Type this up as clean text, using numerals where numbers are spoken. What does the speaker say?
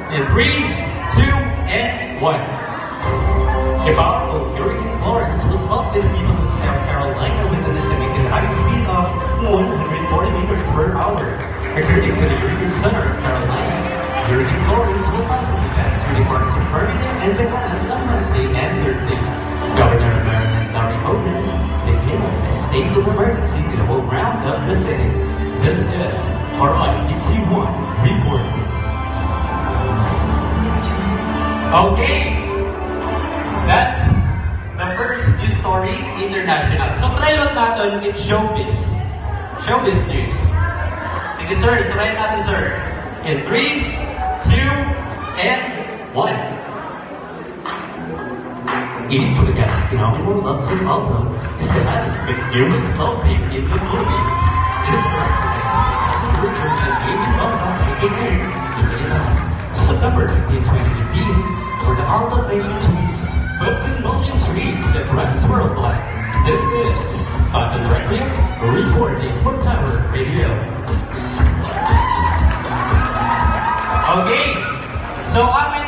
In 3, 2, and 1. A powerful Hurricane Florence will swept the people of South Carolina with an estimated high speed of 140 meters per hour. According to the Hurricane Center of Carolina, Hurricane Florence will possibly pass through the parts of Birmingham and Bahamas on Wednesday and Thursday. Governor of Maryland Larry Hogan declared a state of emergency to the whole ground of the city. This is RIPT1 reporting. Okay, that's the first news story international. So try lang natin in showbiz. Showbiz news. Sige sir, sirayin natin sir. In 3, 2, and 1. Eating Bulagas phenomenal Lobster album is the latest with newest love pick in the Philippines. It is characterized by the Richard and Amy Rosa, aka Lila. September 15, 2015, for the album nation release 15 million streets that runs worldwide. This is Cotton Requiem reporting for Power Radio. Okay, so amin